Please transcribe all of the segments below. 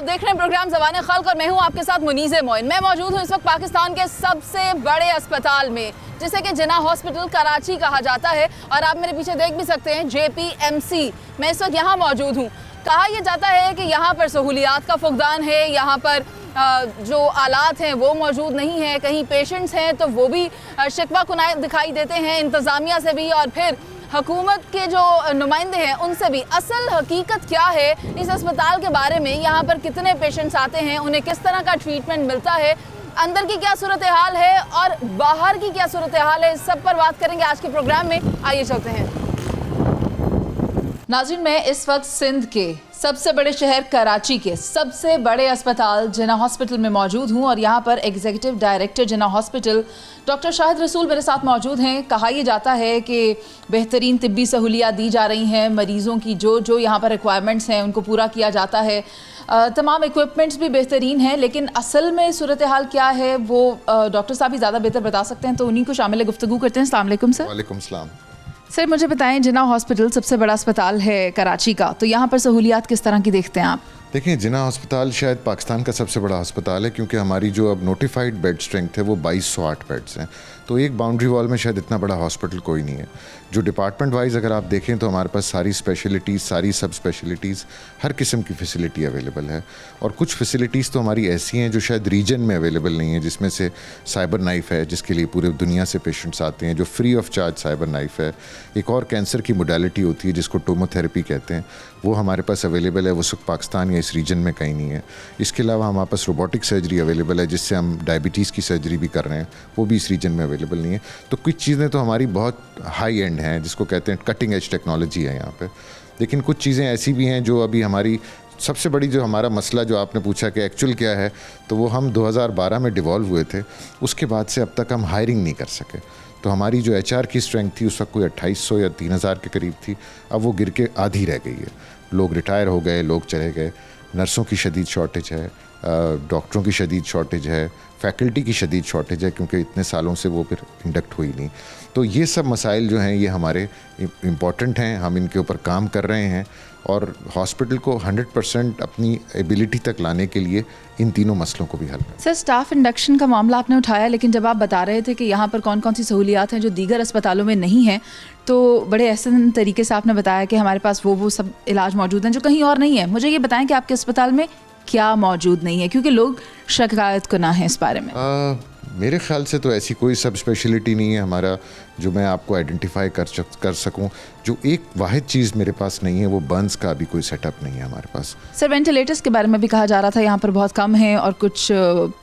आप देख रहे हैं प्रोग्राम ज़बान खल्क और मैं हूं आपके साथ मुनीज़ मोइन। मैं मौजूद हूं इस वक्त पाकिस्तान के सबसे बड़े अस्पताल में, जिसे कि जिना हॉस्पिटल कराची कहा जाता है, और आप मेरे पीछे देख भी सकते हैं JPMC। मैं इस वक्त यहाँ मौजूद हूँ। कहा यह जाता है कि यहाँ पर सहूलियात का फुकदान है, यहाँ पर जो आलात हैं वो मौजूद नहीं है, कहीं पेशेंट्स हैं तो वो भी शिकवा कुनाए दिखाई देते हैं इंतज़ामिया से भी और फिर हुकूमत के जो नुमाइंदे हैं उनसे भी। असल हकीकत क्या है इस अस्पताल के बारे में, यहाँ पर कितने पेशेंट्स आते हैं, उन्हें किस तरह का ट्रीटमेंट मिलता है, अंदर की क्या सूरत हाल है और बाहर की क्या सूरत हाल है, इस सब पर बात करेंगे आज के प्रोग्राम में। आइए चलते हैं। नाज़रीन, मैं इस वक्त सिंध के सबसे बड़े शहर कराची के सबसे बड़े अस्पताल जिना हॉस्पिटल में मौजूद हूँ और यहाँ पर एग्जीक्यूटिव डायरेक्टर जिना हॉस्पिटल डॉक्टर शाहिद रसूल मेरे साथ मौजूद हैं। कहा यह जाता है कि बेहतरीन तिब्बी सहूलियात दी जा रही हैं, मरीज़ों की जो यहाँ पर रिक्वायरमेंट्स हैं उनको पूरा किया जाता है, तमाम इक्विपमेंट्स भी बेहतरीन हैं, लेकिन असल में सूरत हाल क्या है वो डॉक्टर साहब ही ज़्यादा बेहतर बता सकते हैं, तो उन्हीं को शामिल गुफ्तगू करते हैं। अस्सलाम वालेकुम सर। वालेकुम सलाम। सर, मुझे बताएं, जिना हॉस्पिटल सबसे बड़ा अस्पताल है कराची का, तो यहाँ पर सहूलियात किस तरह की देखते हैं आप? देखिए, जिना अस्पताल शायद पाकिस्तान का सबसे बड़ा अस्पताल है, क्योंकि हमारी जो अब नोटिफाइड बेड स्ट्रेंथ है वो 2208 बेड्स हैं। तो एक बाउंड्री वॉल में शायद इतना बड़ा हॉस्पिटल कोई नहीं है। जो डिपार्टमेंट वाइज अगर आप देखें तो हमारे पास सारी स्पेशलिटीज़, सारी सब स्पेशलिटीज़, हर किस्म की फ़ैसिलिटी अवेलेबल है। और कुछ फ़ैसिलिटीज़ तो हमारी ऐसी हैं जो शायद रीजन में अवेलेबल नहीं है, जिसमें से साइबर नाइफ़ है, जिसके लिए पूरे दुनिया से पेशेंट्स आते हैं, जो free of charge cyber knife है। एक और कैंसर की मोडालिटी होती है जिसको टोमोथेरेपी कहते हैं, वो हमारे पास अवेलेबल है, वो सिर्फ पाकिस्तान या इस रीजन में कहीं नहीं है। इसके अलावा हमारे पास रोबोटिक सर्जरी अवेलेबल है, जिससे हम डायबिटीज़ की सर्जरी भी कर रहे हैं, वो भी इस रीजन में अवेलेबल नहीं है। तो कुछ चीज़ें तो हमारी बहुत हाई एंड हैं, जिसको कहते हैं कटिंग एज टेक्नोलॉजी है यहाँ पे, लेकिन कुछ चीज़ें ऐसी भी हैं जो अभी हमारी सबसे बड़ी जो हमारा मसला जो आपने पूछा कि एक्चुअल क्या है, तो वो हम 2012 में डिवॉल्व हुए थे, उसके बाद से अब तक हम हायरिंग नहीं कर सके। तो हमारी जो HR की स्ट्रेंथ थी उस वक्त कोई 2800 या 3000 के करीब थी, अब वो गिर के आधी रह गई है। लोग रिटायर हो गए, लोग चले गए, नर्सों की शदीद शॉर्टेज है, डॉक्टरों की शदीद शॉर्टेज है, फैकल्टी की शदीद शॉर्टेज है, क्योंकि इतने सालों से वो फिर इंडक्ट हुई नहीं। तो ये सब मसाइल जो हैं ये हमारे इम्पॉर्टेंट हैं, हम इनके ऊपर काम कर रहे हैं और हॉस्पिटल को 100% अपनी एबिलिटी तक लाने के लिए इन तीनों मसलों को भी हल करें। सर, स्टाफ इंडक्शन का मामला आपने उठाया, लेकिन जब आप बता रहे थे कि यहाँ पर कौन कौन सी सहूलियात हैं जो दीगर अस्पतालों में नहीं हैं, तो बड़े एहसन तरीके से आपने बताया कि हमारे पास वो सब इलाज मौजूद हैं जो कहीं और नहीं है। मुझे ये बताएं कि आपके अस्पताल में क्या मौजूद नहीं है, क्योंकि लोग शिकायत को ना है इस बारे में। मेरे ख्याल से तो ऐसी कोई सब स्पेशलिटी नहीं है हमारा जो मैं आपको आइडेंटिफाई कर सकूं। जो एक वाहिद चीज़ मेरे पास नहीं है वो बर्न्स का अभी कोई सेटअप नहीं है हमारे पास। सर, वेंटिलेटर्स के बारे में भी कहा जा रहा था यहाँ पर बहुत कम है, और कुछ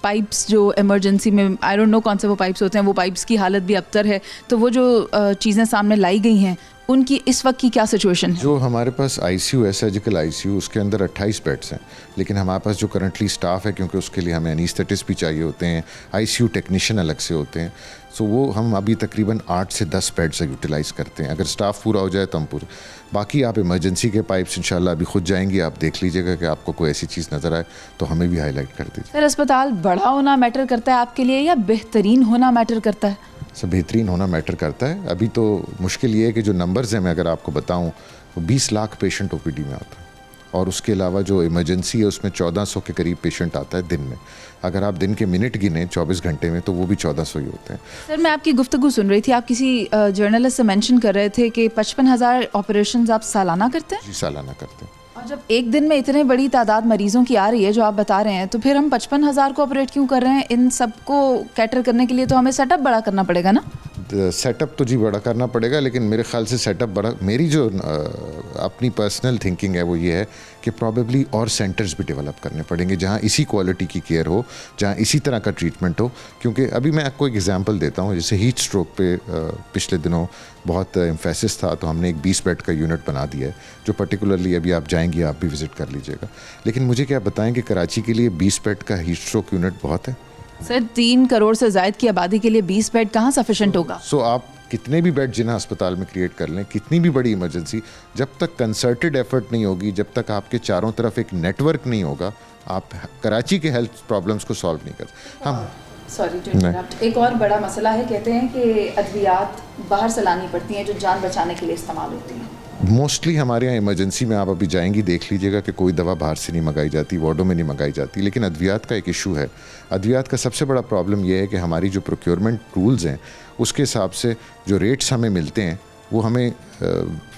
पाइप्स जो इमरजेंसी में, आई डोंट नो कौन से वो पाइप्स होते हैं, वो पाइप्स की हालत भी अबतर है। तो वो जो चीज़ें सामने लाई गई हैं उनकी इस वक्त की क्या सिचुएशन है? जो हमारे पास ICU है, सर्जिकल ICU, उसके अंदर 28 बेड्स हैं, लेकिन हमारे पास जो करंटली स्टाफ है, क्योंकि उसके लिए हमें एनेस्थेटिस्ट भी चाहिए होते हैं, ICU टेक्नीशियन अलग से होते हैं, सो वो हम अभी तकरीबन 8 से 10 बेड से यूटिलाइज़ करते हैं। अगर स्टाफ पूरा हो जाए तो हम पूरे, बाकी आप इमरजेंसी के पाइप्स इंशाल्लाह अभी खुद जाएंगी, आप देख लीजिएगा कि आपको कोई ऐसी चीज़ नज़र आए तो हमें भी हाईलाइट कर दीजिए। सर, अस्पताल बड़ा होना मैटर करता है आपके लिए या बेहतरीन होना मैटर करता है? सब बेहतरीन होना मैटर करता है। अभी तो मुश्किल ये है कि जो नंबर्स हैं, मैं अगर आपको बताऊं तो 20 लाख पेशेंट OPD में आता है, और उसके अलावा जो इमरजेंसी है उसमें 1400 के करीब पेशेंट आता है दिन में। अगर आप दिन के मिनट गिने 24 घंटे में तो वो भी 1400 ही होते हैं। सर, मैं आपकी गुफ्तगू सुन रही थी, आप किसी जर्नलिस्ट से मेंशन कर रहे थे कि 55,000 ऑपरेशंस आप सालाना करते हैं? जी, सालाना करते हैं। और जब एक दिन में इतने बड़ी तादाद मरीजों की आ रही है जो आप बता रहे हैं, तो फिर हम 55,000 को ऑपरेट क्यों कर रहे हैं? इन सबको कैटर करने के लिए तो हमें सेटअप बड़ा करना पड़ेगा ना? सेटअप तो जी बड़ा करना पड़ेगा, लेकिन मेरे ख्याल से सेटअप बड़ा, मेरी जो अपनी पर्सनल थिंकिंग है वो ये है कि प्रॉबेबली और सेंटर्स भी डेवलप करने पड़ेंगे जहाँ इसी क्वालिटी की केयर हो, जहाँ इसी तरह का ट्रीटमेंट हो। क्योंकि अभी मैं आपको एक एग्जांपल देता हूँ, जैसे हीट स्ट्रोक पे पिछले दिनों बहुत एम्फेसिस था, तो हमने एक 20 बेड का यूनिट बना दिया है, जो पर्टिकुलरली अभी आप जाएंगी आप भी विज़िट कर लीजिएगा। लेकिन मुझे क्या बताएं कि कराची के लिए 20 बेड का हीट स्ट्रोक यूनिट बहुत है। सर, 3 करोड़ से ज़ायद की आबादी के लिए 20 बेड कहाँ सफिशेंट होगा? सो आप कितने भी बेड जिना अस्पताल में क्रिएट कर लें, कितनी भी बड़ी इमरजेंसी, जब तक कंसर्टेड एफर्ट नहीं होगी, जब तक आपके चारों तरफ एक नेटवर्क नहीं होगा, आप कराची के हेल्थ प्रॉब्लम्स को सॉल्व नहीं कर। हम सॉरी टू इंटरप्ट, एक और बड़ा मसला है, कहते हैं कि अद्वियात बाहर से लानी पड़ती हैं जो जान बचाने के लिए इस्तेमाल होती हैं। मोस्टली हमारे यहाँ इमरजेंसी में आप अभी जाएंगी देख लीजिएगा कि कोई दवा बाहर से नहीं मंगाई जाती, वार्डों में नहीं मंगाई जाती। लेकिन अद्वियात का एक इशू है। अद्वियात का सबसे बड़ा प्रॉब्लम यह है कि हमारी जो प्रोक्योरमेंट रूल्स हैं उसके हिसाब से जो रेट्स हमें मिलते हैं वो हमें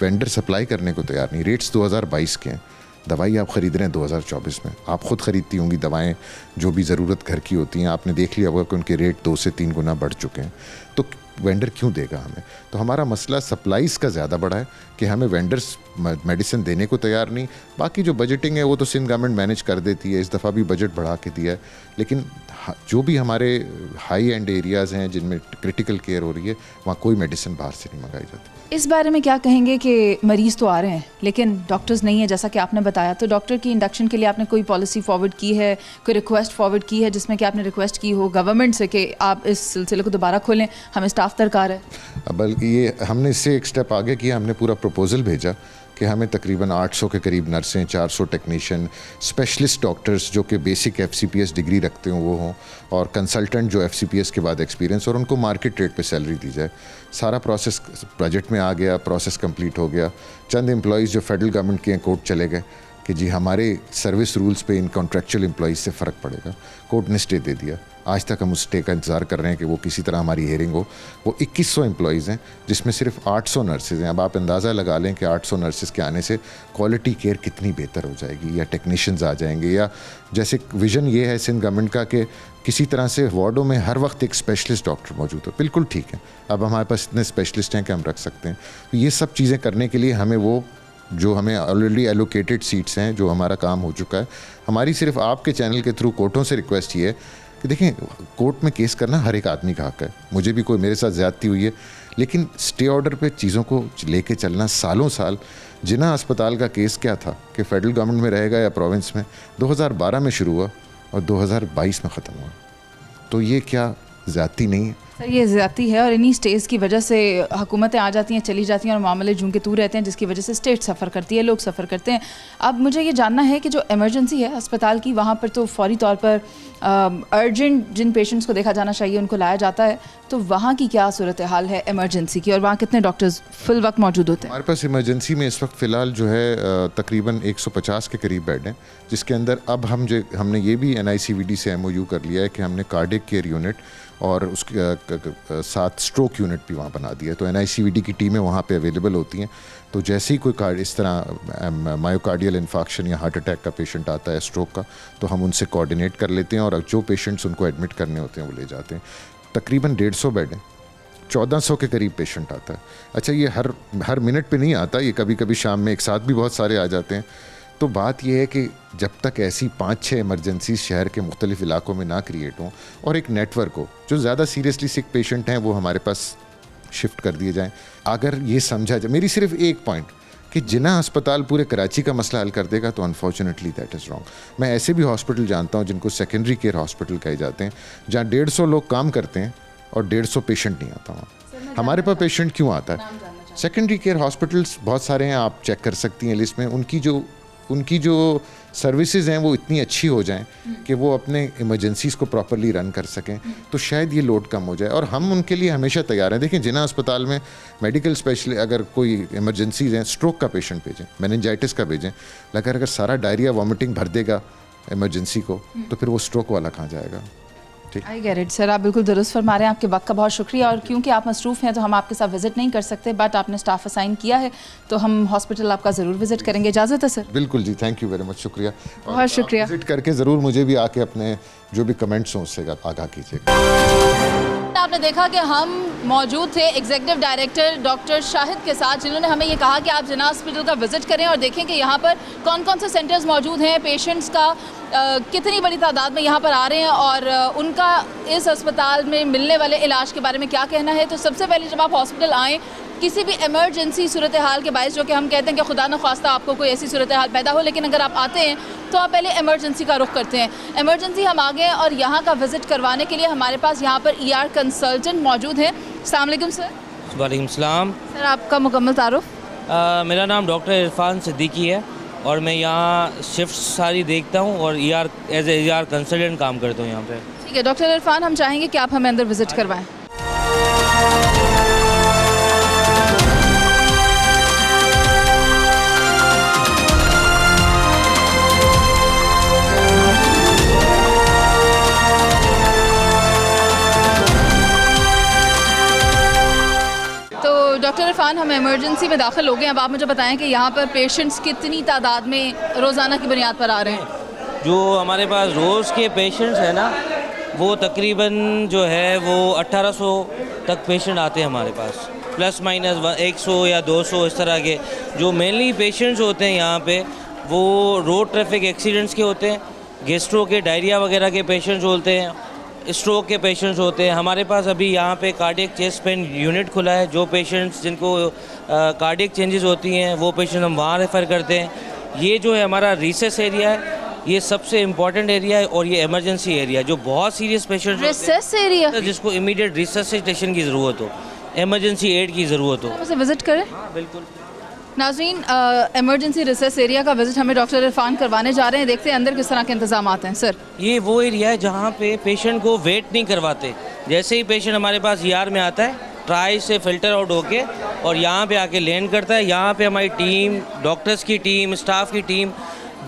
वेंडर सप्लाई करने को तैयार नहीं। रेट्स 2022 के हैं, दवाई आप ख़रीद रहे हैं 2024 में। आप ख़ुद ख़रीदती होंगी दवाएं जो भी ज़रूरत घर की होती हैं, आपने देख लिया होगा कि उनके रेट 2 से 3 गुना बढ़ चुके हैं। तो वेंडर क्यों देगा हमें? तो हमारा मसला सप्लाईज़ का ज़्यादा बड़ा है कि हमें वेंडर्स मेडिसिन देने को तैयार नहीं। बाकी जो बजटिंग है वो तो सिंध गवर्नमेंट मैनेज कर देती है, इस दफ़ा भी बजट बढ़ा के दिया है। लेकिन जो भी हमारे हाई एंड एरियाज़ हैं जिनमें क्रिटिकल केयर हो रही है वहाँ कोई मेडिसिन बाहर से नहीं मंगाई जाती। इस बारे में क्या कहेंगे कि मरीज़ तो आ रहे हैं लेकिन डॉक्टर्स नहीं है, जैसा कि आपने बताया, तो डॉक्टर की इंडक्शन के लिए आपने कोई पॉलिसी फॉरवर्ड की है, कोई रिक्वेस्ट फॉरवर्ड की है जिसमें कि आपने रिक्वेस्ट की हो गवर्नमेंट से कि आप इस सिलसिले को दोबारा खोलें, हमें स्टाफ दरकार है? बल्कि ये हमने इससे एक स्टेप आगे किया, हमने पूरा प्रपोज़ल भेजा कि हमें तकरीबन 800 के करीब नर्सें, 400 टेक्नीशियन, स्पेशलिस्ट डॉक्टर्स जो कि बेसिक FCPS डिग्री रखते हों वो हों, और कंसल्टेंट जो FCPS के बाद एक्सपीरियंस, और उनको मार्केट रेट पे सैलरी दी जाए। सारा प्रोसेस बजट में आ गया, प्रोसेस कंप्लीट हो गया। चंद एम्प्लॉयज़ जो फेडरल गवर्नमेंट के कोर्ट चले गए कि जी हमारे सर्विस रूल्स पे इन कॉन्ट्रेक्चुअल एम्प्लॉयज़ से फ़र्क पड़ेगा, कोर्ट ने स्टे दे दिया। आज तक हम उस स्टे का इंतज़ार कर रहे हैं कि वो किसी तरह हमारी हेयरिंग हो। वो 2100 एम्प्लॉयज़ हैं जिसमें सिर्फ 800 नर्सेज़ हैं। अब आप अंदाज़ा लगा लें कि 800 नर्सेज़ के आने से क्वालिटी केयर कितनी बेहतर हो जाएगी, या टेक्नीशियंस आ जाएंगे, या जैसे विज़न ये है सिंध गवर्नमेंट का कि किसी तरह से वार्डों में हर वक्त एक स्पेशलिस्ट डॉक्टर मौजूद हो। बिल्कुल ठीक है, अब हमारे पास इतने स्पेशलिस्ट हैं कि हम रख सकते हैं। तो ये सब चीज़ें करने के लिए हमें वो जो हमें ऑलरेडी एलोकेटेड सीट्स हैं, जो हमारा काम हो चुका है, हमारी सिर्फ आपके चैनल के थ्रू कोर्टों से रिक्वेस्ट ये है कि देखें, कोर्ट में केस करना हर एक आदमी का हक है। मुझे भी कोई मेरे साथ ज़्यादती हुई है, लेकिन स्टे ऑर्डर पे चीज़ों को लेके चलना सालों साल। जिना अस्पताल का केस क्या था कि फेडरल गवर्नमेंट में रहेगा या प्रोविंस में, 2012 में शुरू हुआ और 2022 में ख़त्म हुआ। तो ये क्या ज़्यादती नहीं है? सर ये ज़्यादती है, और इन्हीं स्टेट्स की वजह से हुकूमतें आ जाती हैं, चली जाती हैं, और मामले जूं के तू रहते हैं, जिसकी वजह से स्टेट सफ़र करती है, लोग सफ़र करते हैं। अब मुझे ये जानना है कि जो इमरजेंसी है अस्पताल की, वहाँ पर तो फौरी तौर पर अर्जेंट जिन पेशेंट्स को देखा जाना चाहिए उनको लाया जाता है, तो वहाँ की क्या सूरत हाल है इमरजेंसी की, और वहाँ कितने डॉक्टर्स फिल वक्त मौजूद होते हैं? हमारे पास इमरजेंसी में इस वक्त फ़िलहाल जो है तकरीबन 150 के करीब बेड हैं, जिसके अंदर अब हमने ये भी NICVD से MOU कर लिया है कि हमने कार्डियक केयर यूनिट और उसके साथ स्ट्रोक यूनिट भी वहाँ बना दिया है। तो NICVD की टीमें वहाँ पे अवेलेबल होती हैं। तो जैसे ही कोई इस तरह मायोकार्डियल इन्फाक्शन या हार्ट अटैक का पेशेंट आता है, स्ट्रोक का, तो हम उनसे कोऑर्डिनेट कर लेते हैं, और जो पेशेंट्स उनको एडमिट करने होते हैं वो ले जाते हैं। तकरीबन 150 बेड हैं, 1400 के करीब पेशेंट आता है। अच्छा, ये हर मिनट पे नहीं आता, ये कभी कभी शाम में एक साथ भी बहुत सारे आ जाते हैं। तो बात यह है कि जब तक ऐसी 5-6 इमरजेंसी शहर के मुख्तलिफ इलाकों में ना क्रिएट हों, और एक नेटवर्क हो, जो ज़्यादा सीरियसली सिक पेशेंट हैं वो हमारे पास शिफ्ट कर दिए जाएं। अगर ये समझा जाए, मेरी सिर्फ एक पॉइंट कि जिना अस्पताल पूरे कराची का मसला हल कर देगा, तो अनफॉर्चुनेटली दैट इज़ रॉन्ग। मैं ऐसे भी हॉस्पिटल जानता हूँ जिनको सेकेंडरी केयर हॉस्पिटल कहे जाते हैं, जहाँ 150 लोग काम करते हैं और 150 पेशेंट नहीं आता वहाँ। हमारे पास पेशेंट क्यों आता है? सेकेंडरी केयर हॉस्पिटल्स बहुत सारे हैं, आप चेक कर सकती हैं लिस्ट में। उनकी जो सर्विसेज हैं वो इतनी अच्छी हो जाएं कि वो अपने इमरजेंसीज़ को प्रॉपरली रन कर सकें, तो शायद ये लोड कम हो जाए, और हम उनके लिए हमेशा तैयार हैं। देखें, जिना अस्पताल में मेडिकल स्पेशलिस्ट, अगर कोई इमरजेंसीज हैं, स्ट्रोक का पेशेंट भेजें, मेनिंजाइटिस का भेजें, लेकिन अगर सारा डायरिया वॉमिटिंग भर देगा इमरजेंसी को, तो फिर वो स्ट्रोक वाला कहाँ जाएगा? आई गेट इट सर, आप बिल्कुल दुरुस्त फरमा रहे हैं। आपके वक्त का बहुत शुक्रिया, और क्योंकि आप मसरूफ़ हैं तो हम आपके साथ विज़िट नहीं कर सकते, बट आपने स्टाफ असाइन किया है तो हम हॉस्पिटल आपका ज़रूर विज़िट करेंगे। इजाज़त है सर? बिल्कुल जी, थैंक यू वेरी मच, शुक्रिया। बहुत शुक्रिया। विज़िट करके ज़रूर मुझे भी आके अपने जो भी कमेंट्स हों उससे आगाह कीजिएगा। आपने देखा कि हम मौजूद थे एग्जीक्यूटिव डायरेक्टर डॉक्टर शाहिद के साथ, जिन्होंने हमें ये कहा कि आप जिना हॉस्पिटल का विज़िट करें और देखें कि यहाँ पर कौन कौन से सेंटर्स मौजूद हैं, पेशेंट्स का कितनी बड़ी तादाद में यहाँ पर आ रहे हैं, और उनका इस अस्पताल में मिलने वाले इलाज के बारे में क्या कहना है। तो सबसे पहले जब आप हॉस्पिटल आएँ, किसी भी इमरजेंसी सूरत हाल के बायस, जो कि हम कहते हैं कि खुदा न ख्वास्ता आपको कोई ऐसी सूरत हाल पैदा हो, लेकिन अगर आप आते हैं तो आप पहले इमरजेंसी का रुख करते हैं। इमरजेंसी हम आ गए, और यहाँ का विज़िट करवाने के लिए हमारे पास यहाँ पर ER कंसल्टेंट मौजूद हैं। अस्सलाम वालेकुम सर। वालेकुम सलाम। सर आपका मुकम्मल तारुफ? मेरा नाम डॉक्टर इरफान सिद्दीकी है, और मैं यहाँ शिफ्ट सारी देखता हूँ, और एज ए ER कंसल्टेंट काम करता हूँ यहाँ पे। ठीक है डॉक्टर इरफान, हम चाहेंगे कि आप हमें अंदर विज़िट करवाएं। हम इमरजेंसी में दाखिल हो गए। अब आप मुझे बताएं कि यहाँ पर पेशेंट्स कितनी तादाद में रोज़ाना की बुनियाद पर आ रहे हैं? जो हमारे पास रोज़ के पेशेंट्स हैं ना, वो तकरीबन जो है वो 1800 तक पेशेंट आते हैं हमारे पास, प्लस माइनस 100 या 200 इस तरह के। जो मेनली पेशेंट्स होते हैं यहाँ पे वो रोड ट्रैफिक एक्सीडेंट्स के होते हैं, गैस्ट्रो के, डायरिया वगैरह के पेशेंट्स होते हैं, स्ट्रोक के पेशेंट्स होते हैं। हमारे पास अभी यहाँ पे कार्डियक चेस्ट पेन यूनिट खुला है। जो पेशेंट्स जिनको कार्डियक चेंजेस होती हैं वो पेशेंट हम वहाँ रेफ़र करते हैं। ये जो है हमारा रिसेस एरिया है, ये सबसे इम्पॉर्टेंट एरिया है, और ये इमरजेंसी एरिया जो बहुत सीरियस पेशेंट रिसेस एरिया जिसको इमीडिएट रिससिटेशन की ज़रूरत हो, इमरजेंसी एड की ज़रूरत हो। उसे विज़िट करें। हाँ बिल्कुल। नाज़रीन, इमरजेंसी रिसेस एरिया का विज़िट हमें डॉक्टर इरफान करवाने जा रहे हैं। देखते हैं अंदर किस तरह के इंतजाम आते हैं। सर, ये वो एरिया है जहाँ पे पेशेंट को वेट नहीं करवाते। जैसे ही पेशेंट हमारे पास ER में आता है, ट्राई से फ़िल्टर आउट होके और यहाँ पे आके लैंड करता है। यहाँ पे हमारी टीम, डॉक्टर्स की टीम, स्टाफ की टीम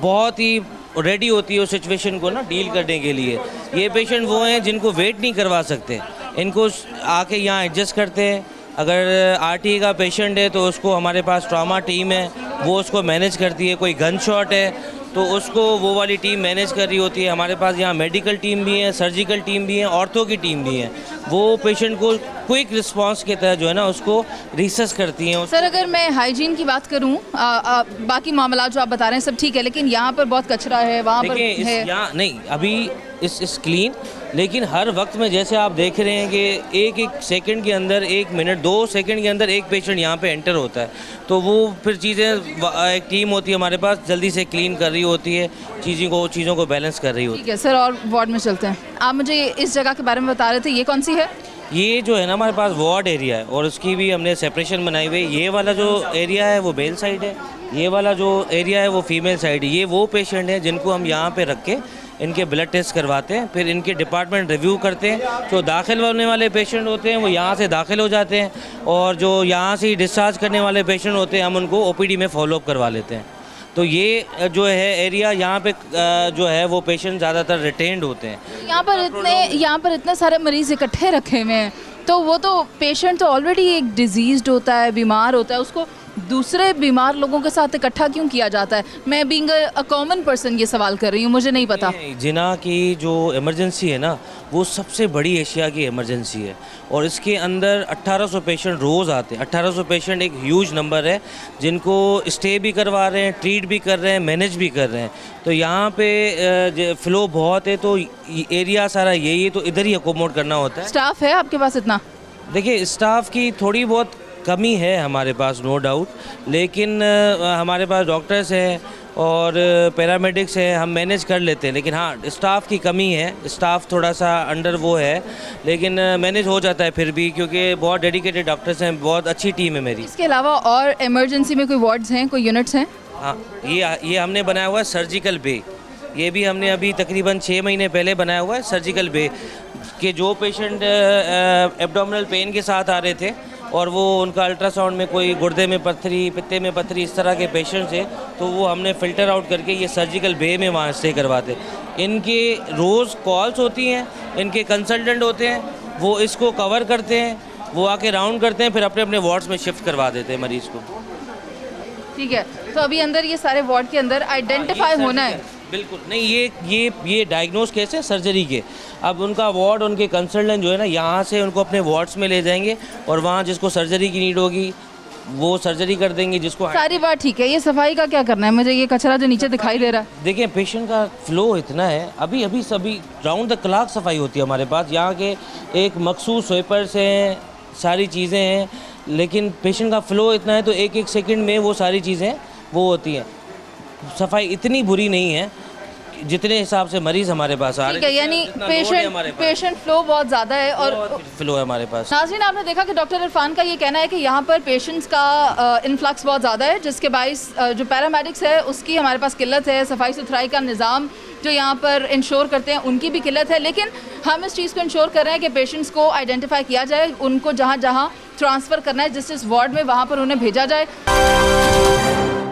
बहुत ही रेडी होती है उस सिचुएशन को ना डील करने के लिए। ये पेशेंट वो हैं जिनको वेट नहीं करवा सकते, इनको आके यहाँ एडजस्ट करते हैं। अगर RTA का पेशेंट है तो उसको हमारे पास ट्रॉमा टीम है, वो उसको मैनेज करती है। कोई गन शॉट है तो उसको वो वाली टीम मैनेज कर रही होती है। हमारे पास यहाँ मेडिकल टीम भी है, सर्जिकल टीम भी है, ऑर्थो की टीम भी है। वो पेशेंट को क्विक रिस्पांस के तहत जो है ना उसको रिसस करती हैं। सर, अगर मैं हाइजीन की बात करूँ, बाकी मामला जो आप बता रहे हैं सब ठीक है, लेकिन यहाँ पर बहुत कचरा है, वहाँ पर है। यहाँ नहीं, अभी इस क्लीन, लेकिन हर वक्त में जैसे आप देख रहे हैं कि एक एक सेकंड के अंदर, 1 मिनट 2 सेकंड के अंदर एक पेशेंट यहाँ पे एंटर होता है। तो वो फिर चीज़ें, एक टीम होती है हमारे पास, जल्दी से क्लीन कर रही होती है, चीज़ों को बैलेंस कर रही होती है। ठीक है सर, और वार्ड में चलते हैं। आप मुझे इस जगह के बारे में बता रहे थे, ये कौन सी है? ये जो है ना हमारे पास वार्ड एरिया है और उसकी भी हमने सेपरेशन बनाई हुई है। ये वाला जो एरिया है वो मेल साइड है, ये वाला जो एरिया है वो फीमेल साइड है। ये वो पेशेंट हैं जिनको हम यहाँ पे रख के इनके ब्लड टेस्ट करवाते हैं, फिर इनके डिपार्टमेंट रिव्यू करते हैं। जो दाखिल होने वाले पेशेंट होते हैं वो यहाँ से दाखिल हो जाते हैं, और जो यहाँ से डिस्चार्ज करने वाले पेशेंट होते हैं हम उनको OPD में फॉलोअप करवा लेते हैं। तो ये जो है एरिया यहाँ पे जो है वो पेशेंट ज़्यादातर रिटेन्ड होते हैं। यहाँ पर इतने सारे मरीज इकट्ठे रखे हुए हैं, तो वो तो पेशेंट तो ऑलरेडी एक डिजीज्ड होता है, बीमार होता है, उसको दूसरे बीमार लोगों के साथ इकट्ठा क्यों किया जाता है? मैं बीइंग अ कॉमन पर्सन ये सवाल कर रही हूँ, मुझे नहीं पता। जिना की जो इमरजेंसी है ना वो सबसे बड़ी एशिया की इमरजेंसी है, और इसके अंदर 1800 पेशेंट रोज़ आते हैं। 1800 पेशेंट एक ह्यूज नंबर है जिनको स्टे भी करवा रहे हैं, ट्रीट भी कर रहे हैं, मैनेज भी कर रहे हैं। तो यहाँ पे फ्लो बहुत है, तो एरिया सारा यही है, तो इधर ही अकोमोड करना होता है। स्टाफ है आपके पास इतना? देखिए, स्टाफ की थोड़ी बहुत कमी है हमारे पास, नो डाउट, लेकिन हमारे पास डॉक्टर्स हैं और पैरामेडिक्स हैं, हम मैनेज कर लेते हैं। लेकिन हाँ, स्टाफ की कमी है, स्टाफ थोड़ा सा अंडर वो है, लेकिन मैनेज हो जाता है फिर भी, क्योंकि बहुत डेडिकेटेड डॉक्टर्स हैं, बहुत अच्छी टीम है मेरी। इसके अलावा और इमरजेंसी में कोई वार्ड्स हैं, कोई यूनिट्स हैं? हाँ, ये हमने बनाया हुआ है सर्जिकल बे। ये भी हमने अभी तकरीबन 6 महीने पहले बनाया हुआ है सर्जिकल बे, कि जो पेशेंट एब्डोमिनल पेन के साथ आ रहे थे और वो उनका अल्ट्रासाउंड में कोई गुर्दे में पत्थरी, पित्ते में पत्थरी, इस तरह के पेशेंट्स थे, तो वो हमने फ़िल्टर आउट करके ये सर्जिकल बे में वहाँ स्टे करवाते। इनके रोज़ कॉल्स होती हैं, इनके कंसल्टेंट होते हैं, वो इसको कवर करते हैं, वो आके राउंड करते हैं, फिर अपने अपने वार्ड्स में शिफ्ट करवा देते हैं मरीज़ को। ठीक है, तो अभी अंदर ये सारे वार्ड के अंदर आइडेंटिफाई होना है? बिल्कुल नहीं, ये डायग्नोस केस है सर्जरी के। अब उनका वार्ड, उनके कंसल्टेंट जो है ना यहाँ से उनको अपने वार्ड्स में ले जाएंगे, और वहाँ जिसको सर्जरी की नीड होगी वो सर्जरी कर देंगे। जिसको सारी बात ठीक है, ये सफाई का क्या करना है? मुझे ये कचरा जो नीचे दिखाई दे रहा है, देखिए पेशेंट का फ्लो इतना है, अभी सभी राउंड द क्लॉक सफाई होती है हमारे पास। यहाँ के एक मखसूस स्वीपर्स हैं, सारी चीज़ें हैं, लेकिन पेशेंट का फ़्लो इतना है तो एक एक सेकंड में वो सारी चीज़ें वो होती हैं। सफाई इतनी बुरी नहीं है जितने हिसाब से मरीज़ हमारे पास आ रहे हैं। ठीक है, यानी पेशेंट फ्लो बहुत ज़्यादा है और फ्लो है हमारे पास। नाज़रीन, आपने देखा कि डॉक्टर इरफान का ये कहना है कि यहाँ पर पेशेंट्स का इन्फ्लक्स बहुत ज़्यादा है, जिसके बाइस जो पैरामेडिक्स है उसकी हमारे पास किल्लत है, सफाई सुथराई का निज़ाम जो यहाँ पर इंश्योर करते हैं उनकी भी किल्लत है। लेकिन हम इस चीज़ को इंश्योर कर रहे हैं कि पेशेंट्स को आइडेंटिफाई किया जाए, उनको जहाँ जहाँ ट्रांसफ़र करना है, जिस वार्ड में वहाँ पर उन्हें भेजा जाए।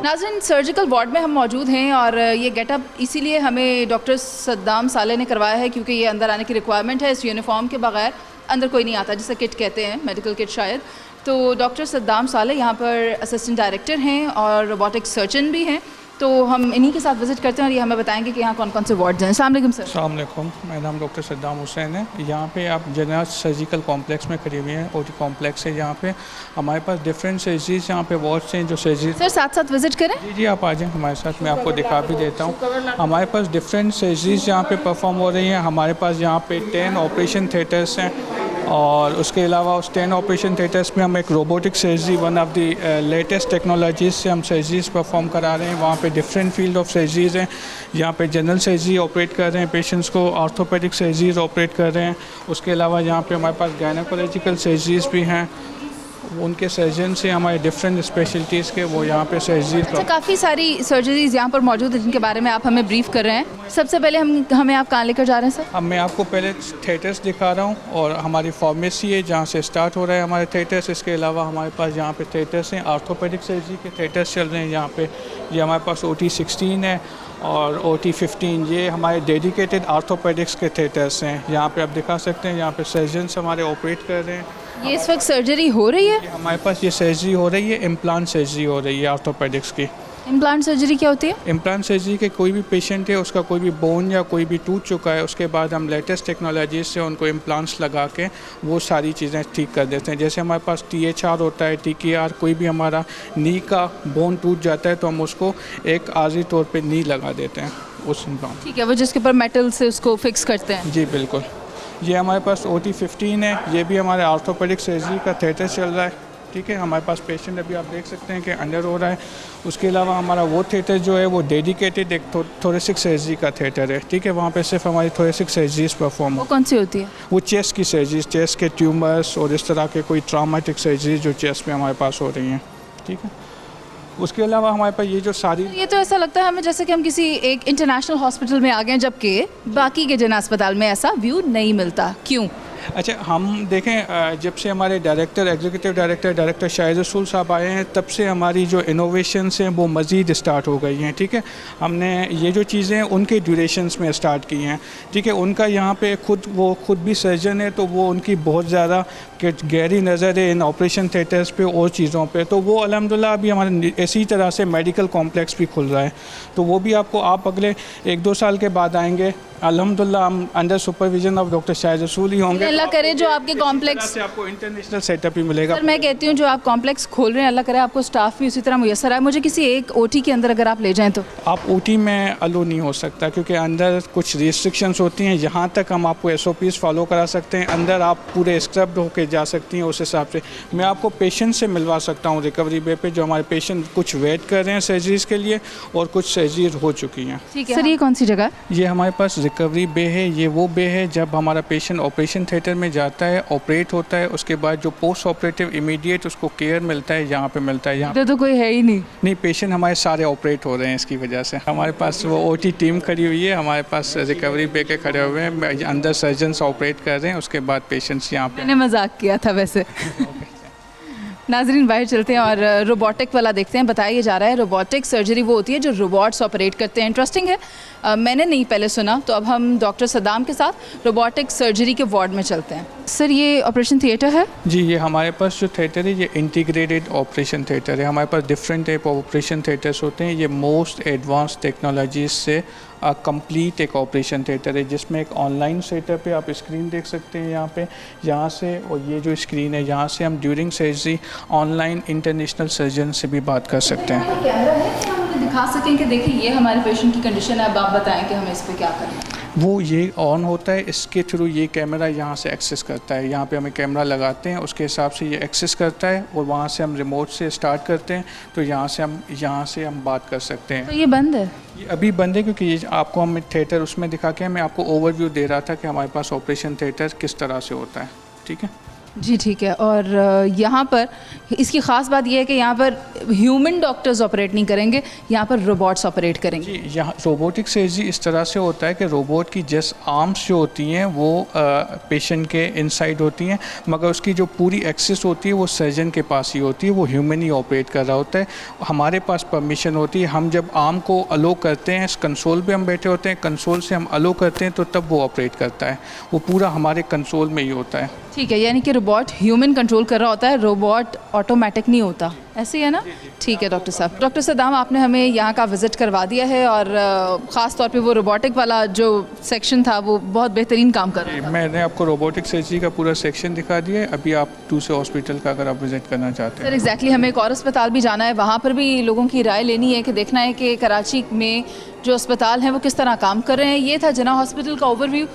नाज़रीन, सर्जिकल वार्ड में हम मौजूद हैं और ये गेटअप इसीलिए हमें डॉक्टर सद्दाम साले ने करवाया है क्योंकि ये अंदर आने की रिक्वायरमेंट है। इस यूनिफॉर्म के बगैर अंदर कोई नहीं आता, जिसे किट कहते हैं, मेडिकल किट शायद। तो डॉक्टर सद्दाम साले यहाँ पर असिस्टेंट डायरेक्टर हैं और रोबोटिक सर्जन भी हैं, तो हम इन्हीं के साथ विजिट करते हैं और ये हमें बताएंगे कि यहाँ कौन कौन से वार्ड हैं। अस्सलाम वालेकुम सर। अस्सलाम वालेकुम, मेरा नाम डॉक्टर सद्दाम हुसैन है। यहाँ पे आप जनरल सर्जिकल कॉम्प्लेक्स में खड़ी हुई हैं, ओटी कॉम्प्लेक्स है। यहाँ पे हमारे पास डिफरेंट सर्जरीज यहाँ पे वार्ड्स हैं जो सर्जरी। सर साथ साथ विजिट करें। जी आप आ जाएँ हमारे साथ, मैं आपको दिखा भी देता हूँ। हमारे पास डिफरेंट सर्जरीज यहाँ पे परफॉर्म हो रही हैं। हमारे पास यहाँ पे 10 ऑपरेशन थिएटर्स हैं और उसके अलावा उस 10 ऑपरेशन थिएटर्स में हम एक robotic surgery, one of the latest technologies से हम सर्जरीज परफॉर्म करा रहे हैं। वहाँ पे डिफरेंट फील्ड ऑफ सर्जरीज हैं। यहाँ पे जनरल सर्जरी ऑपरेट कर रहे हैं पेशेंट्स को, ऑर्थोपेडिक सर्जरीज ऑपरेट कर रहे हैं। उसके अलावा यहाँ पे हमारे पास गायनेकोलॉजिकल सर्जरीज भी हैं। उनके सर्जन से हमारे डिफरेंट स्पेशलिटीज़ के वो यहाँ पे सर्जरी। अच्छा, काफ़ी सारी सर्जरीज यहाँ पर मौजूद है जिनके बारे में आप हमें ब्रीफ कर रहे हैं। सबसे पहले हमें आप कहाँ लेकर जा रहे हैं सर? अब मैं आपको पहले थिएटर्स दिखा रहा हूँ और हमारी फार्मेसी है जहाँ से स्टार्ट हो रहा है हमारे थिएटर्स। इसके अलावा हमारे पास यहाँ पे थिएटर्स हैं, ऑर्थोपेडिक सर्जरी के थिएटर्स चल रहे हैं यहाँ पे। ये हमारे पास OT-16 है और OT-15, ये हमारे डेडिकेटेड ऑर्थोपेडिक्स के थिएटर्स हैं। यहाँ पे आप दिखा सकते हैं, यहाँ पे सर्जन्स हमारे ऑपरेट कर रहे हैं। ये इस वक्त सर्जरी हो रही है? हमारे पास ये सर्जरी हो रही है, इम्प्लांट सर्जरी हो रही है ऑर्थोपेडिक्स की। इम्प्लांट सर्जरी क्या होती है? इम्प्लांट सर्जरी के कोई भी पेशेंट है, उसका कोई भी बोन या कोई भी टूट चुका है, उसके बाद हम लेटेस्ट टेक्नोलॉजी से उनको इम्प्लांट्स लगा के वो सारी चीज़ें ठीक कर देते हैं। जैसे हमारे पास THR होता है, TKR, कोई भी हमारा नी का बोन टूट जाता है तो हम उसको एक आर्जी तौर पे नी लगा देते हैं उस इम्प्लांट। ठीक है, वो जिसके ऊपर मेटल से उसको फिक्स करते हैं। जी बिल्कुल। ये हमारे पास OT-15 है, ये भी हमारे ऑर्थोपेडिक सर्जरी का थिएटर चल रहा है। ठीक है, हमारे पास पेशेंट अभी आप देख सकते हैं कि अंडर हो रहा है। उसके अलावा हमारा वो थिएटर जो है वो डेडिकेटेड एक थोरेसिक सर्जरी का थिएटर है। ठीक है, वहाँ पे सिर्फ हमारी थोरेसिक सर्जरीज परफॉर्म वो कौन सी होती है? वो चेस्ट की सर्जरीज, चेस्ट के ट्यूमर्स और इस तरह के कोई ट्रामेटिक सर्जरीज जो चेस्ट में हमारे पास हो रही हैं। ठीक है, उसके अलावा हमारे पास ये जो सारी, ये तो ऐसा लगता है हमें जैसे कि हम किसी एक इंटरनेशनल हॉस्पिटल में आ गए, जबकि बाकी के जन अस्पताल में ऐसा व्यू नहीं मिलता। क्यों? अच्छा, हम देखें जब से हमारे एग्जीक्यूटिव डायरेक्टर शाहिद रसूल साहब आए हैं, तब से हमारी जो इनोवेशंस हैं वो मज़ीद स्टार्ट हो गई हैं। ठीक है, हमने ये जो चीज़ें उनके ड्यूरेशंस में स्टार्ट की हैं। ठीक है, उनका यहाँ पे वो खुद भी सर्जन है, तो वो उनकी बहुत ज़्यादा गहरी नज़र है इन ऑपरेशन थिएटर्स पे और चीज़ों पे। तो वो अल्हम्दुलिल्लाह अभी हमारे इसी तरह से मेडिकल कॉम्प्लेक्स भी खुल रहा है, तो वो भी आपको आप अगले 1-2 साल के बाद आएंगे अल्हम्दुलिल्लाह, हम under supervision of doctor Shahid रसूल ही होंगे। अल्लाह करे जो आपके कॉम्प्लेक्स से आपको इंटरनेशनल सेटअप भी मिलेगा। सर मैं कहती हूँ जो आप कॉम्प्लेक्स खोल रहे हैं, अल्लाह करे आपको स्टाफ भी उसी तरह मुयसर आए। मुझे किसी एक OT के अंदर अगर आप ले जाएं तो आप OT में अलो नहीं हो सकता, क्योंकि अंदर कुछ रिस्ट्रिक्शंस होती हैं। यहाँ तक हम आपको SOPs फॉलो करा सकते हैं, अंदर आप पूरे स्क्रब्ड होकर जा सकती हैं। उस हिसाब से मैं आपको पेशेंट से मिलवा सकता हूँ रिकवरी बे पे, जो हमारे पेशेंट कुछ वेट कर रहे हैं सर्जरीज के लिए और कुछ सर्जरीज हो चुकी हैं। ठीक है सर, ये कौन सी जगह? ये हमारे पास रिकवरी बे है। ये वो बे है जब हमारा पेशेंट ऑपरेशन थिएटर में जाता है, ऑपरेट होता है, उसके बाद जो पोस्ट ऑपरेटिव इमीडिएट उसको केयर मिलता है, यहाँ पे मिलता है। यहाँ तो कोई है ही नहीं पेशेंट हमारे सारे ऑपरेट हो रहे हैं। इसकी वजह से हमारे पास वो OT टीम खड़ी हुई है, हमारे पास रिकवरी बे के खड़े हुए हैं, अंदर सर्जन्स ऑपरेट कर रहे हैं, उसके बाद पेशेंट्स यहाँ पे। मैंने मजाक किया था वैसे। नाजरीन बाहर चलते हैं और रोबोटिक वाला देखते हैं। बताया जा रहा है रोबोटिक सर्जरी वो होती है जो रोबोट्स ऑपरेट करते हैं। इंटरेस्टिंग है, मैंने नहीं पहले सुना। तो अब हम डॉक्टर सद्दाम के साथ रोबोटिक सर्जरी के वार्ड में चलते हैं। सर ये ऑपरेशन थिएटर है? जी, ये हमारे पास जो थिएटर है ये इंटीग्रेटेड ऑपरेशन थिएटर है। हमारे पास different type of operation theatres होते हैं। ये मोस्ट एडवांस टेक्नोलॉजीज से कंप्लीट एक ऑपरेशन थिएटर है, जिसमें एक ऑनलाइन सेटअप है। आप स्क्रीन देख सकते हैं यहाँ से, और ये जो स्क्रीन है यहाँ से हम during surgery online international surgeon से भी बात कर सकते हैं। कैमरा है कि हम उन्हें दिखा सकें कि देखिए ये हमारे पेशेंट की कंडीशन है, अब आप बताएं कि हमें इस पर क्या करना है। वो ये ऑन होता है, इसके थ्रू ये कैमरा यहाँ से एक्सेस करता है। यहाँ पे हमें कैमरा लगाते हैं, उसके हिसाब से ये एक्सेस करता है और वहाँ से हम रिमोट से स्टार्ट करते हैं, तो यहाँ से हम बात कर सकते हैं। तो ये बंद है? ये अभी बंद है, क्योंकि ये आपको हम थिएटर उसमें दिखा के मैं आपको ओवरव्यू दे रहा था कि हमारे पास ऑपरेशन थिएटर किस तरह से होता है। ठीक है जी, ठीक है। और यहाँ पर इसकी ख़ास बात यह है कि यहाँ पर ह्यूमन डॉक्टर्स ऑपरेट नहीं करेंगे, यहाँ पर रोबोट्स ऑपरेट करेंगे। जी, यहाँ रोबोटिक सर्जरी इस तरह से होता है कि रोबोट की जस्ट आर्म्स जो होती हैं वो पेशेंट के इनसाइड होती हैं, मगर उसकी जो पूरी एक्सेस होती है वो सर्जन के पास ही होती है। वो ह्यूमन ही ऑपरेट कर रहा होता है, हमारे पास परमिशन होती है। हम जब आर्म को अलो करते हैं, कंसोल पे हम बैठे होते हैं, कंसोल से हम अलो करते हैं तो तब वो ऑपरेट करता है। वो पूरा हमारे कंसोल में ही होता है। ठीक है, यानी कि रोबोट ह्यूमन कंट्रोल कर रहा होता है, रोबोट ऑटोमेटिक नहीं होता, ऐसे ही है ना? ठीक है डॉक्टर साहब। डॉक्टर सदाम, आपने हमें यहाँ का विज़िट करवा दिया है और ख़ास तौर पे वो रोबोटिक वाला जो सेक्शन था वो बहुत बेहतरीन काम कर रहा है। मैंने आपको रोबोटिक सर्जरी का पूरा सेक्शन दिखा दिया है। अभी आप दूसरे हॉस्पिटल का अगर आप विज़िट करना चाहते सर हैं। एग्जैक्टली हमें एक और अस्पताल भी जाना है, वहाँ पर भी लोगों की राय लेनी है कि देखना है कि कराची में जो अस्पताल हैं वो किस तरह काम कर रहे हैं। ये था जिन्ना हॉस्पिटल का ओवरव्यू।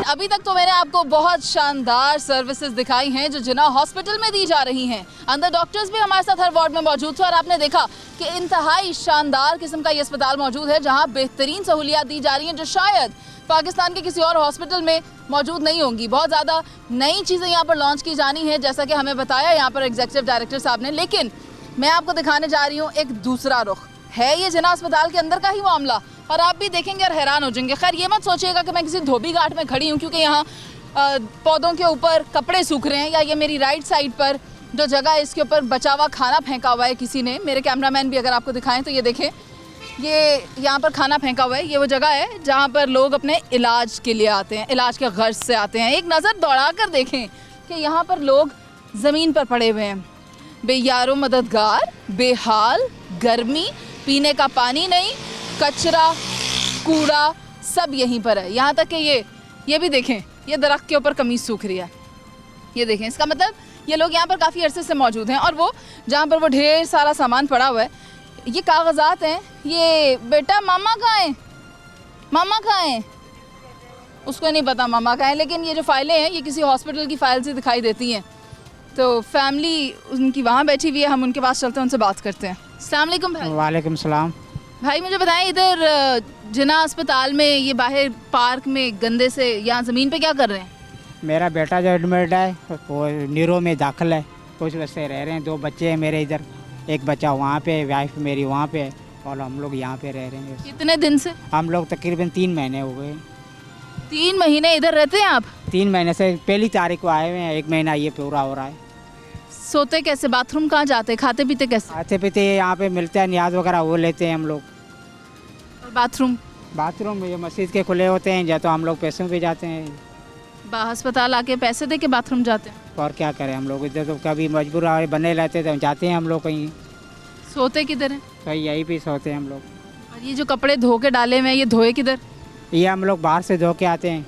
अभी तक तो मैंने आपको बहुत शानदार सर्विसेज दिखाई हैं जो जिन्ना हॉस्पिटल में दी जा रही हैं। अंदर डॉक्टर्स भी हमारे साथ हर वार्ड में मौजूद थे और आपने देखा कि इंतहाई शानदार किस्म का ये अस्पताल मौजूद है जहाँ बेहतरीन सहूलियात दी जा रही हैं जो शायद पाकिस्तान के किसी और हॉस्पिटल में मौजूद नहीं होंगी। बहुत ज़्यादा नई चीज़ें यहाँ पर लॉन्च की जानी है जैसा कि हमें बताया यहाँ पर एग्जीक्यूटिव डायरेक्टर साहब ने। लेकिन मैं आपको दिखाने जा रही हूँ एक दूसरा रुख है, ये जिन्ना अस्पताल के अंदर का ही मामला, और आप भी देखेंगे और हैरान हो जाएंगे। खैर ये मत सोचिएगा कि मैं किसी धोबी घाट में खड़ी हूँ, क्योंकि यहाँ पौधों के ऊपर कपड़े सूख रहे हैं, या ये मेरी राइट साइड पर जो जगह है इसके ऊपर बचा हुआ खाना फेंका हुआ है किसी ने। मेरे कैमरामैन भी अगर आपको दिखाएं तो ये देखें, ये यहाँ पर खाना फेंका हुआ है। ये वो जगह है जहाँ पर लोग अपने इलाज के लिए आते हैं, इलाज के गर्ज से आते हैं। एक नज़र दौड़ा कर देखें कि यहाँ पर लोग ज़मीन पर पड़े हुए हैं, बेयारो मददगार, बेहाल, गर्मी, पीने का पानी नहीं, कचरा कूड़ा सब यहीं पर है। यहाँ तक कि ये भी देखें, ये दरख्त के ऊपर कमीज़ सूख रही है, ये देखें। इसका मतलब ये लोग यहाँ पर काफ़ी अरसे से मौजूद हैं। और वो जहाँ पर वो ढेर सारा सामान पड़ा हुआ है, ये कागजात हैं। ये बेटा मामा कहाँ हैं, मामा कहाँ हैं? उसको नहीं पता मामा कहाँ हैं, लेकिन ये जो फाइलें हैं ये किसी हॉस्पिटल की फ़ाइल से दिखाई देती हैं। तो फैमिली उनकी वहाँ बैठी हुई है, हम उनके पास चलते हैं, उनसे बात करते हैं। अस्सलाम वालेकुम भाई। वालेकुम सलाम। भाई मुझे बताएं, इधर जिन्ना अस्पताल में ये बाहर पार्क में गंदे से यहाँ ज़मीन पे क्या कर रहे हैं? मेरा बेटा जो एडमिट है वो नीरो में दाखिल है, कुछ वैसे रह रहे हैं। 2 बच्चे हैं मेरे इधर, एक बच्चा वहाँ पे, वाइफ मेरी वहाँ पे, और हम लोग यहाँ पे रह रहे हैं। कितने दिन से? हम लोग तकरीबन 3 महीने हो गए। 3 महीने इधर रहते हैं आप? 3 महीने से पहली तारीख को आए हुए हैं, 1 महीना ये पूरा हो रहा है। सोते कैसे, बाथरूम कहाँ जाते, खाते पीते कैसे? खाते पीते यहाँ पे मिलता है, न्याज वगैरह वो लेते हैं हम लोग। और बाथरूम ये मस्जिद के खुले होते हैं, या तो हम लोग पैसों पे जाते हैं। अस्पताल आके पैसे दे के बाथरूम जाते हैं? और क्या करें हम लोग, इधर तो कभी मजबूर बने रहते तो जाते हैं हम लोग कहीं। सोते किधर हैं? कहीं यहीं पे सोते हैं हम लोग। और ये जो कपड़े धो के डाले हुए हैं ये धोए किधर? ये हम लोग बाहर से धो के आते हैं,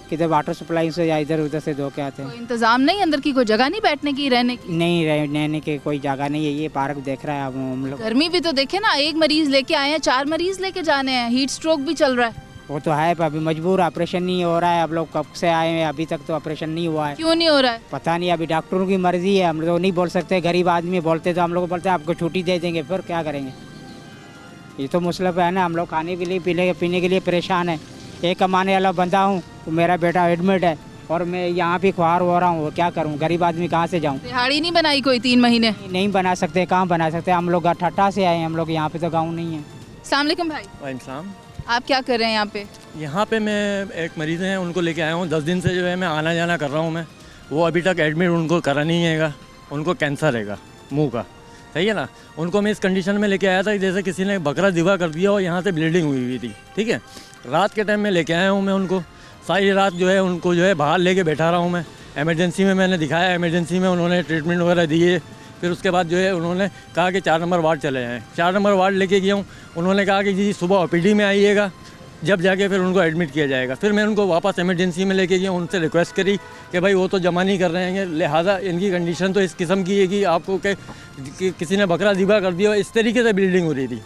किधर वाटर सप्लाई से या इधर उधर से धो के आते हैं। कोई इंतजाम नहीं, अंदर की कोई जगह नहीं बैठने की, रहने की? नहीं, रहने की कोई जगह नहीं है। ये पार्क देख रहा है अब हम लोग। गर्मी भी तो देखे ना, 1 मरीज लेके आए हैं, 4 मरीज लेके जाने हैं, हीट स्ट्रोक भी चल रहा है। वो तो है, पर अभी मजबूर, ऑपरेशन नहीं हो रहा है। अब लोग कब से आए हैं, अभी तक तो ऑपरेशन नहीं हुआ है। क्यों नहीं हो रहा है? पता नहीं, अभी डॉक्टरों की मर्जी है, हम लोग नहीं बोल सकते। गरीब आदमी बोलते तो हम लोग बोलते हैं आपको छुट्टी दे देंगे, फिर क्या करेंगे। ये तो मुसलफ है ना, हम लोग खाने के लिए पीने के लिए परेशान है। एक कमाने वाला बंदा हूँ, तो मेरा बेटा एडमिट है और मैं यहाँ पे ख्वार हो रहा हूँ, क्या करूँ, गरीब आदमी कहाँ से जाऊँ। दिहाड़ी नहीं बनाई कोई 3 महीने? नहीं बना सकते, कहाँ बना सकते। हम लोग ठट्टा से आए हैं, हम लोग यहाँ पे तो गाँव नहीं है। अस्सलाम वालेकुम भाई। वालेकुम। आप क्या कर रहे हैं यहाँ पे? यहाँ पे मैं एक मरीज़ हैं, उनको लेके आया हूँ। 10 दिन से जो है मैं आना जाना कर रहा हूँ मैं। वो अभी तक एडमिट उनको करा नहीं हैगा, उनको कैंसर हैगा मुंह का, सही है ना। उनको मैं इस कंडीशन में लेके आया था कि जैसे किसी ने बकरा ज़िबा कर दिया और यहाँ से ब्लीडिंग हुई थी, ठीक है। रात के टाइम में लेके आया हूँ मैं उनको, सारी रात जो है उनको जो है बाहर लेके बैठा रहा हूँ मैं। एमरजेंसी में मैंने दिखाया, एमरजेंसी में उन्होंने ट्रीटमेंट वगैरह दिए। फिर उसके बाद जो है उन्होंने कहा कि 4 नंबर वार्ड चले जाएँ। 4 नंबर वार्ड लेके गया हूँ, उन्होंने कहा कि जी सुबह OPD में आइएगा, जब जाके फिर उनको एडमिट किया जाएगा। फिर मैं उनको वापस इमरजेंसी में लेके गया, उनसे रिक्वेस्ट करी कि भाई वो तो जमा नहीं कर रहे हैं, लिहाजा इनकी कंडीशन तो इस किस्म की है कि आपको कि किसी ने बकरा ज़िबा कर दिया, इस तरीके से ब्लीडिंग हो रही थी,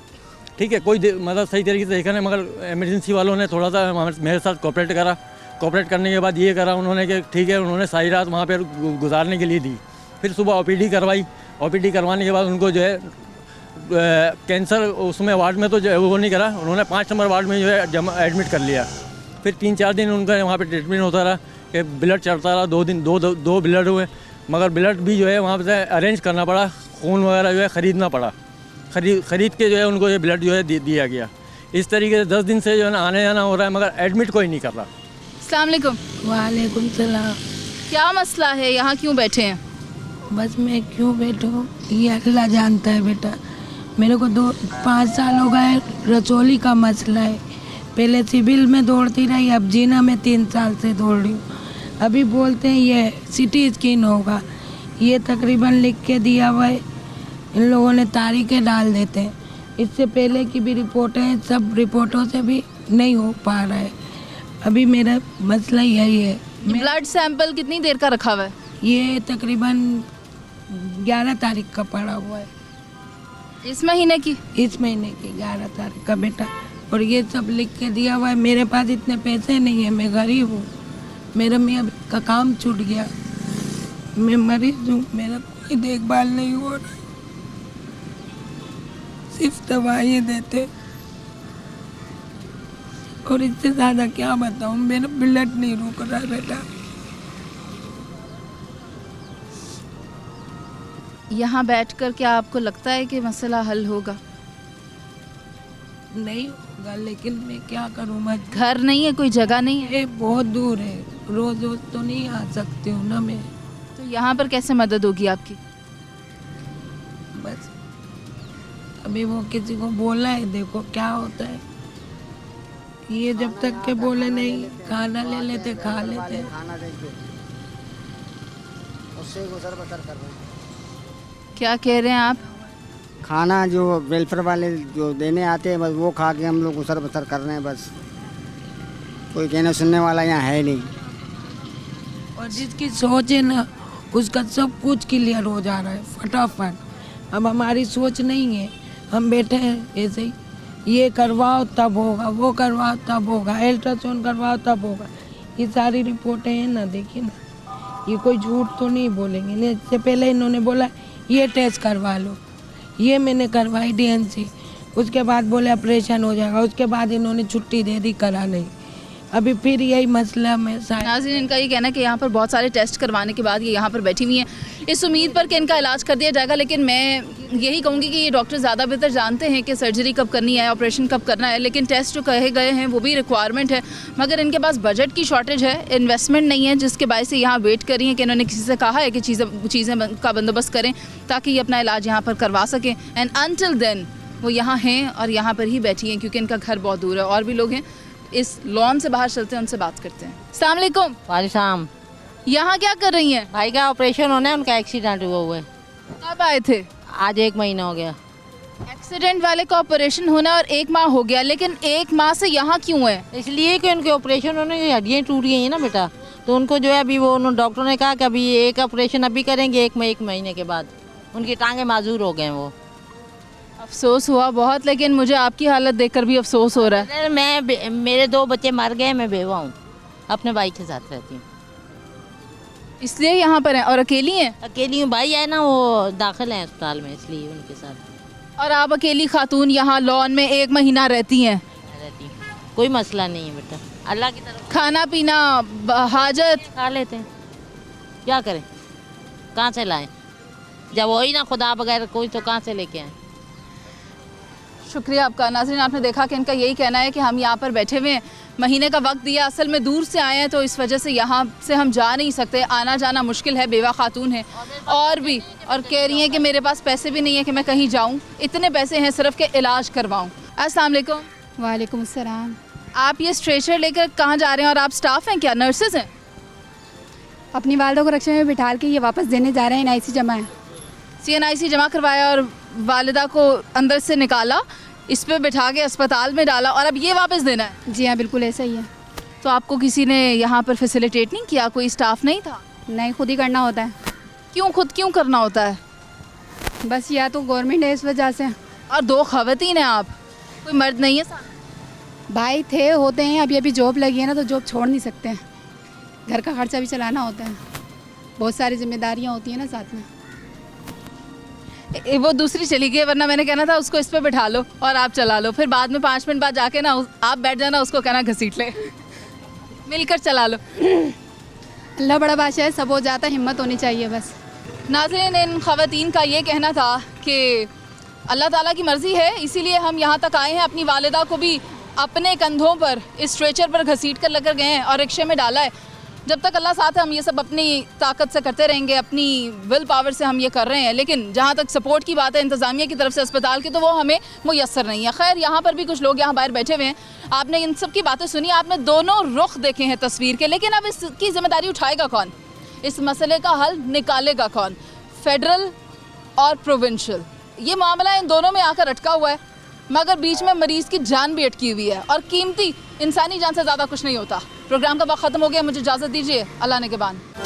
ठीक है। कोई मतलब सही तरीके से देखा नहीं, मगर इमरजेंसी वालों ने थोड़ा सा मेरे साथ कोऑपरेट करा। कोऑपरेट करने के बाद ये करा उन्होंने कि ठीक है, उन्होंने सारी रात वहाँ पर गुजारने के लिए दी। फिर सुबह OPD करवाई, OPD करवाने के बाद उनको जो है कैंसर उसमें वार्ड में तो जो वो नहीं करा, उन्होंने 5 नंबर वार्ड में जो है एडमिट कर लिया। फिर 3-4 दिन उनका वहाँ पे ट्रीटमेंट होता रहा कि ब्लड चढ़ता रहा। 2 दिन दो ब्लड हुए, मगर ब्लड भी जो है वहाँ पे अरेंज करना पड़ा, खून वगैरह जो है ख़रीदना पड़ा। ख़रीद के जो है उनको ये ब्लड जो है दिया गया। इस तरीके से 10 दिन से जो है ना आने जाना हो रहा है, मगर एडमिट कोई नहीं कर रहा। अस्सलाम वालेकुम। वालेकुम सलाम। क्या मसला है, यहाँ क्यों बैठे हैं? बस मैं क्यों बैठूँ ये अल्लाह जानता है बेटा। मेरे को 5 साल हो गए, रचौली का मसला है। पहले सिविल में दौड़ती रही, अब जीना में 3 साल से दौड़ रही हूँ। अभी बोलते हैं ये सिटी स्कैन होगा, ये तकरीबन लिख के दिया हुआ है, इन लोगों ने तारीखें डाल देते हैं। इससे पहले की भी रिपोर्टें हैं, सब रिपोर्टों से भी नहीं हो पा रहा है। अभी मेरा मसला यही है। ब्लड सैंपल कितनी देर का रखा हुआ है? ये तकरीबन 11 तारीख का पड़ा हुआ है, इस महीने की? इस महीने की 11 तारीख का बेटा। और ये सब लिख के दिया हुआ है। मेरे पास इतने पैसे नहीं है, मैं गरीब हूँ, मेरा मियाँ का काम छूट गया, मैं मरीज हूँ, मेरा कोई देखभाल नहीं हो रहा है, सिर्फ दवाइयाँ देते और इससे ज़्यादा क्या बताऊँ, मेरा ब्लड नहीं रुक रहा है बेटा। यहाँ बैठकर क्या आपको लगता है कि मसला हल होगा? नहीं होगा, लेकिन मैं क्या करूँ, मैं घर नहीं है, कोई जगह नहीं है, ये बहुत दूर है, रोज रोज तो नहीं आ सकती हूँ ना मैं। तो यहाँ पर कैसे मदद होगी आपकी? बस अभी वो किसी को बोला है, देखो क्या होता है। ये जब तक के बोले नहीं, खाना ले लेते, खा लेते। क्या कह रहे हैं आप? खाना जो वेलफेयर वाले जो देने आते हैं, बस वो खा के हम लोग गुसर बसर कर रहे हैं। बस कोई कहने सुनने वाला यहाँ है नहीं। और जिसकी सोच है ना, उसका सब कुछ क्लियर हो जा रहा है फटाफट। अब हमारी सोच नहीं है, हम बैठे हैं ऐसे ही, ये करवाओ तब होगा, वो करवाओ तब होगा, अल्ट्रासाउंड करवाओ तब होगा। ये सारी रिपोर्टें हैं ना, देखिए ना, ये कोई झूठ तो नहीं बोलेंगे। नहीं, इससे पहले इन्होंने बोला ये टेस्ट करवा लो, ये मैंने करवाई डीएनसी, उसके बाद बोले ऑपरेशन हो जाएगा, उसके बाद इन्होंने छुट्टी दे दी, करा नहीं। अभी फिर यही मसला में नाज़रीन, इनका ये कहना है कि यहाँ पर बहुत सारे टेस्ट करवाने के बाद ये यहाँ पर बैठी हुई हैं इस उम्मीद पर कि इनका इलाज कर दिया जाएगा। लेकिन मैं यही कहूँगी कि ये डॉक्टर ज़्यादा बेहतर जानते हैं कि सर्जरी कब करनी है, ऑपरेशन कब करना है। लेकिन टेस्ट जो कहे गए हैं वो भी रिक्वायरमेंट है, मगर इनके पास बजट की शॉर्टेज है, इन्वेस्टमेंट नहीं है, जिसके बायस से यहाँ वेट कर रही हैं कि इन्होंने किसी से कहा है कि चीज़ें का बंदोबस्त करें ताकि ये अपना इलाज यहाँ पर करवा सकें। एंड अनटिल देन वो यहाँ हैं और यहाँ पर ही बैठी हैं क्योंकि इनका घर बहुत दूर है। और भी लोग हैं, इस लॉन से बाहर चलते हैं, उनसे बात करते हैं। अस्सलाम वालेकुम। वालेकुम। यहाँ क्या कर रही हैं? भाई का ऑपरेशन होना है, उनका एक्सीडेंट हुआ है। कब आए थे? आज 1 महीना हो गया। एक्सीडेंट वाले का ऑपरेशन होना और 1 माह हो गया, लेकिन 1 माह से यहाँ क्यों है? इसलिए कि उनके ऑपरेशन होने की हड्डियाँ टूट गई हैं ना बेटा, तो उनको जो है अभी वो डॉक्टर ने कहा कि अभी एक ऑपरेशन अभी करेंगे, 1 महीने के बाद उनकी टांगें माजूर हो गए। वो अफसोस हुआ बहुत, लेकिन मुझे आपकी हालत देखकर भी अफसोस हो रहा है। मेरे 2 बच्चे मर गए, मैं बेवा हूँ, अपने भाई के साथ रहती हूँ, इसलिए यहाँ पर हैं। और अकेली हैं? अकेली हूँ, भाई है ना वो दाखिल हैं अस्पताल में, इसलिए उनके साथ। और आप अकेली खातून यहाँ लॉन में 1 महीना रहती हैं? रहती हूँ, कोई मसला नहीं है बेटा, अल्लाह की तरफ। खाना पीना हाजत खा लेते हैं, क्या करें, कहाँ से लाएं, जब वही ना खुदा बगैर कोई, तो कहाँ से लेके आए। शुक्रिया आपका। नाज़रीन, आपने देखा कि इनका यही कहना है कि हम यहाँ पर बैठे हुए हैं, महीने का वक्त दिया, असल में दूर से आए हैं तो इस वजह से यहाँ से हम जा नहीं सकते, आना जाना मुश्किल है, बेवा खातून है और भी, और कह रही हैं कि मेरे पास पैसे भी नहीं है कि मैं कहीं जाऊँ, इतने पैसे हैं सिर्फ के इलाज करवाऊँ। अस्सलाम वालेकुम। वालेकुम अस्सलाम। आप ये स्ट्रेचर लेकर कहाँ जा रहे हैं और आप स्टाफ हैं क्या, नर्सेज हैं? अपनी वालदा को रक्षा में बिठा के ये वापस देने जा रहे हैं, NIC जमा है। CNIC जमा करवाया और वालिदा को अंदर से निकाला, इस पे बिठा के अस्पताल में डाला और अब ये वापस देना है? जी हाँ, बिल्कुल ऐसा ही है। तो आपको किसी ने यहाँ पर फैसिलिटेट नहीं किया, कोई स्टाफ नहीं था? नहीं, खुद ही करना होता है। क्यों खुद क्यों करना होता है? बस या तो गवर्नमेंट है इस वजह से। और 2 खवातीन हैं आप, कोई मर्द नहीं है साथ? भाई थे, होते हैं, अभी अभी जॉब लगी है ना, तो जॉब छोड़ नहीं सकते हैं, घर का खर्चा भी चलाना होता है, बहुत सारी जिम्मेदारियाँ होती हैं ना साथ में। वो दूसरी चली गई, वरना मैंने कहना था उसको इस पे बिठा लो और आप चला लो, फिर बाद में 5 मिनट बाद जाके ना आप बैठ जाना, उसको कहना घसीट ले, मिलकर चला लो। अल्लाह बड़ा बादशाह है, सब हो जाता है, हिम्मत होनी चाहिए बस। नाज़रीन, इन ख़वातीन का ये कहना था कि अल्लाह ताला की मर्ज़ी है, इसीलिए हम यहाँ तक आए हैं। अपनी वालिदा को भी अपने कंधों पर इस स्ट्रेचर पर घसीट कर लेकर गए हैं और रिक्शे में डाला है। जब तक अल्लाह साथ है, हम ये सब अपनी ताकत से करते रहेंगे, अपनी विल पावर से हम ये कर रहे हैं। लेकिन जहाँ तक सपोर्ट की बात है इंतज़ामिया की तरफ से अस्पताल की, तो वो हमें मुयस्सर नहीं है। खैर, यहाँ पर भी कुछ लोग यहाँ बाहर बैठे हुए हैं, आपने इन सब की बातें सुनी, आपने दोनों रुख देखे हैं तस्वीर के, लेकिन अब इसकी जिम्मेदारी उठाएगा कौन? इस मसले का हल निकालेगा कौन? फेडरल और प्रोविंशियल, ये मामला इन दोनों में आकर अटका हुआ है, मगर बीच में मरीज की जान भी अटकी हुई है और कीमती इंसानी जान से ज़्यादा कुछ नहीं होता। प्रोग्राम का वक्त ख़त्म हो गया, मुझे इजाज़त दीजिए, अल्लाह ने के बाद।